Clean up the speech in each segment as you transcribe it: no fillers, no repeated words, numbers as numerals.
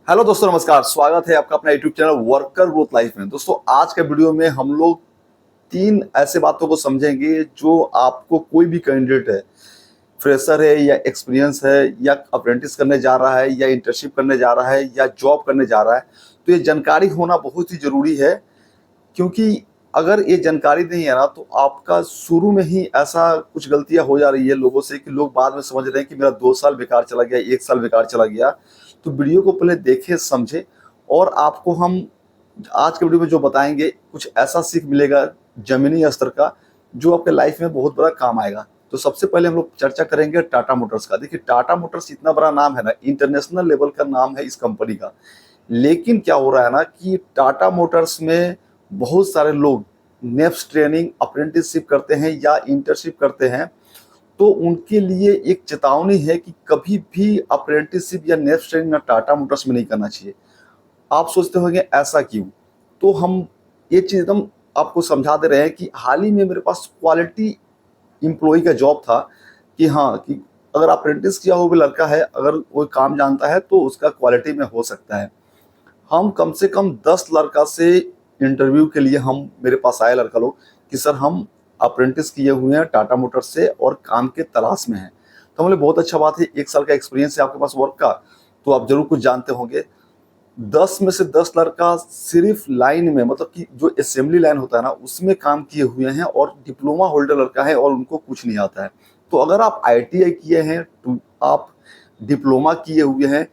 Hello दोस्तों, नमस्कार। स्वागत है आपका अपना YouTube channel worker growth life में। दोस्तों, आज के वीडियो में हम लोग तीन ऐसे बातों को समझेंगे जो आपको कोई भी कैंडिडेट है, फ्रेशर है या एक्सपीरियंस है या अप्रेंटिस करने जा रहा है या इंटर्नशिप करने जा रहा है या जॉब करने जा रहा है, तो ये जानकारी होना बहुत ही जरूरी है। क्योंकि अगर ये जानकारी नहीं है ना, तो आपका शुरू में ही ऐसा कुछ गलतियां हो जा रही है लोगों से कि लोग बाद में समझ रहे हैं कि मेरा 2 साल बेकार चला गया, 1 साल बेकार चला गया। तो वीडियो को पहले देखें, समझें, और आपको हम आज के वीडियो में जो बताएंगे कुछ ऐसा सीख मिलेगा जमीनी स्तर का, जो आपके लाइफ में बहुत बड़ा काम आएगा। तो सबसे पहले हम लोग चर्चा करेंगे टाटा मोटर्स का। देखिए, टाटा मोटर्स इतना बड़ा नाम है ना, इंटरनेशनल लेवल का नाम है इस कंपनी का। लेकिन क्या हो रहा है ना कि टाटा मोटर्स में बहुत सारे लोग नेप्स ट्रेनिंग, अप्रेंटिसशिप करते हैं या इंटर्नशिप करते हैं। तो उनके लिए एक चेतावनी है कि कभी भी अप्रेंटिसशिप या नेप्स ट्रेनिंग ना टाटा मोटर्स में नहीं करना चाहिए। आप सोचते होंगे ऐसा क्यों? तो हम ये चीज़ एकदम आपको समझा दे रहे हैं कि हाल ही में मेरे पास क्वालिटी एम्प्लॉय का जॉब था कि हाँ, कि अगर अप्रेंटिस किया हुआ भी लड़का है, अगर वो काम जानता है तो उसका क्वालिटी में हो सकता है। हम कम से कम 10 लड़का से इंटरव्यू के लिए हम मेरे पास आए लड़का लोग कि सर हम अप्रेंटिस किए हुए हैं टाटा मोटर्स से और काम के तलाश में हैं। तो हम बोले बहुत अच्छा बात है, 1 साल का एक्सपीरियंस है आपके पास वर्क का, तो आप जरूर कुछ जानते होंगे। 10 में से 10 लड़का सिर्फ लाइन में, मतलब कि जो असेंबली लाइन होता है ना, उसमें काम किए हुए हैं और डिप्लोमा होल्डर लड़का है और उनको कुछ नहीं आता है। तो अगर आप आईटीआई किए हैं, तो आप डिप्लोमा किए हुए हैं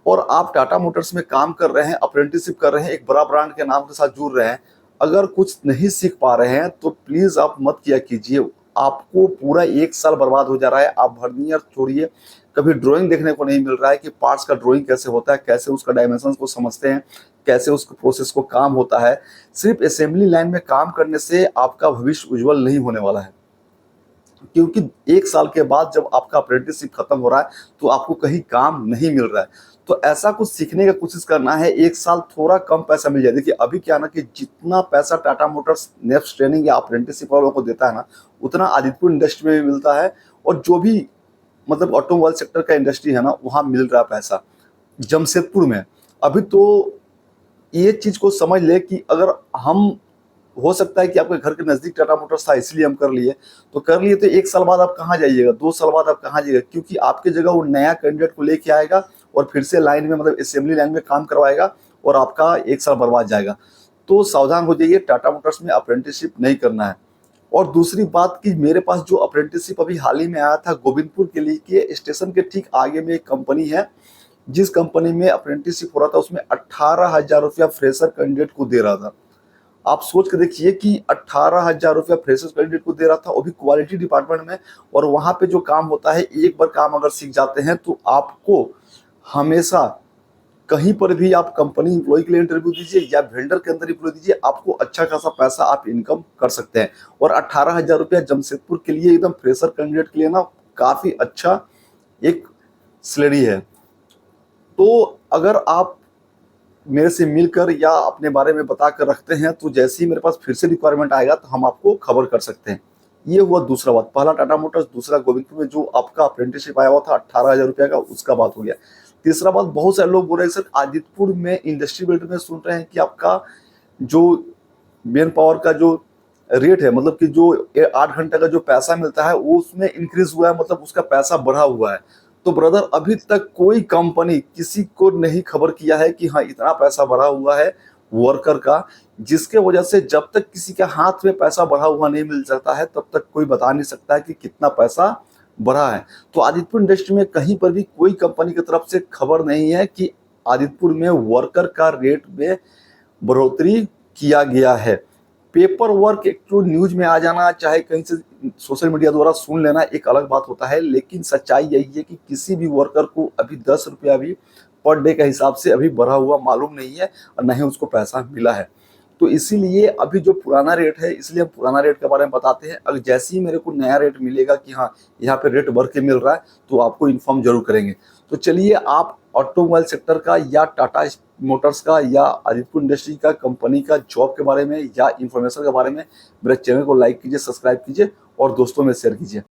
और आप टाटा मोटर्स में काम कर रहे हैं, अप्रेंटिसशिप कर रहे हैं, एक बड़ा ब्रांड के नाम के साथ जुड़ रहे हैं, अगर कुछ नहीं सीख पा रहे हैं तो प्लीज आप मत किया कीजिए। आपको पूरा 1 साल बर्बाद हो जा रहा है। आप वर्नियर छोड़िए, कभी ड्राइंग देखने को नहीं मिल रहा है कि पार्ट्स का ड्राइंग कैसे होता है, कैसे उसका डायमेंशन को समझते हैं, कैसे उसको प्रोसेस को काम होता है। सिर्फ असेंबली लाइन में काम करने से आपका भविष्य उज्जवल नहीं होने वाला है। क्योंकि 1 साल के बाद जब आपका अप्रेंटिसशिप खत्म हो रहा है तो आपको कहीं काम नहीं मिल रहा है। तो ऐसा कुछ सीखने का कोशिश करना है। 1 साल थोड़ा कम पैसा मिल जाए। देखिए, अभी क्या ना कि जितना पैसा टाटा मोटर्स नेप्स ट्रेनिंग या अप्रेंटिसशिप वालों को देता है ना, उतना आदित्यपुर इंडस्ट्री में भी मिलता है। और जो भी मतलब ऑटोमोबाइल सेक्टर का इंडस्ट्री है ना, वहाँ मिल रहा है पैसा जमशेदपुर में। अभी तो ये चीज को समझ ले कि अगर हम, हो सकता है कि आपके घर के नजदीक टाटा मोटर्स था इसलिए हम कर लिए, तो कर लिए, तो 1 साल बाद आप कहाँ जाइएगा, 2 साल बाद आप कहाँ जाइएगा? क्योंकि आपके जगह वो नया कैंडिडेट को लेके आएगा और फिर से लाइन में, मतलब असेंबली लाइन में काम करवाएगा और आपका 1 साल बर्बाद जाएगा। तो सावधान हो जाइए, टाटा मोटर्स में अप्रेंटिसशिप नहीं करना है। और दूसरी बात कि मेरे पास जो अप्रेंटिसशिप अभी हाल ही में आया था गोविंदपुर के लिए, के स्टेशन के ठीक आगे में एक कंपनी है, जिस कंपनी में अप्रेंटिसशिप हो रहा था उसमें 18,000 रुपया फ्रेशर कैंडिडेट को दे रहा था। आप सोच के देखिए कि 18,000 रुपया फ्रेशर्स कैंडिडेट को दे रहा था, वो भी क्वालिटी डिपार्टमेंट में। और वहां पे जो काम होता है, एक बार काम अगर सीख जाते हैं तो आपको हमेशा कहीं पर भी, आप कंपनी इंप्लॉय के लिए इंटरव्यू दीजिए या वेंडर के अंदर इंटरव्यू दीजिए, आपको अच्छा खासा पैसा आप इनकम कर सकते हैं। और 18,000 रुपया जमशेदपुर के लिए, एकदम फ्रेशर कैंडिडेट के लिए ना, काफी अच्छा एक सैलरी है। तो अगर आप मेरे से मिलकर या अपने बारे में बता कर रखते हैं, तो जैसे ही मेरे पास फिर से रिक्वायरमेंट आएगा तो हम आपको खबर कर सकते हैं। ये हुआ दूसरा बात। पहला टाटा मोटर्स, दूसरा गोविंदपुर में जो आपका अप्रेंटिसशिप आया हुआ था 18,000 रुपया का, उसका बात हो गया। तीसरा बात, बहुत सारे लोग बोल रहे हैं सर आदित्यपुर में इंडस्ट्री बेल्ट में सुन रहे हैं कि आपका जो मेन पावर का जो रेट है, मतलब कि जो 8 घंटे का जो पैसा मिलता है वो उसमें इंक्रीज हुआ है, मतलब उसका पैसा बढ़ा हुआ है। तो ब्रदर, अभी तक कोई कंपनी किसी को नहीं खबर किया है कि हाँ इतना पैसा बढ़ा हुआ है वर्कर का, जिसके वजह से जब तक किसी के हाथ में पैसा बढ़ा हुआ नहीं मिल जाता है तब तक कोई बता नहीं सकता है कि कितना पैसा बढ़ा है। तो आदित्यपुर इंडस्ट्री में कहीं पर भी कोई कंपनी की तरफ से खबर नहीं है कि आदित्यपुर में वर्कर का रेट में बढ़ोतरी किया गया है। पेपर वर्क एक तो न्यूज में आ जाना, चाहे कहीं से सोशल मीडिया द्वारा सुन लेना, एक अलग बात होता है। लेकिन सच्चाई यही है कि किसी भी वर्कर को अभी 10 रुपया भी पर डे के हिसाब से अभी बढ़ा हुआ मालूम नहीं है और न ही उसको पैसा मिला है। तो इसीलिए अभी जो पुराना रेट है, इसलिए हम पुराना रेट के बारे में बताते हैं। अगर जैसे ही मेरे को नया रेट मिलेगा कि हाँ यहाँ पे रेट बढ़ के मिल रहा है, तो आपको इन्फॉर्म जरूर करेंगे। तो चलिए, आप ऑटोमोबाइल सेक्टर का या टाटा मोटर्स का या आदित्यपुर इंडस्ट्री का कंपनी का जॉब के बारे में या इंफॉर्मेशन के बारे में मेरे चैनल को लाइक कीजिए, सब्सक्राइब कीजिए और दोस्तों में शेयर कीजिए।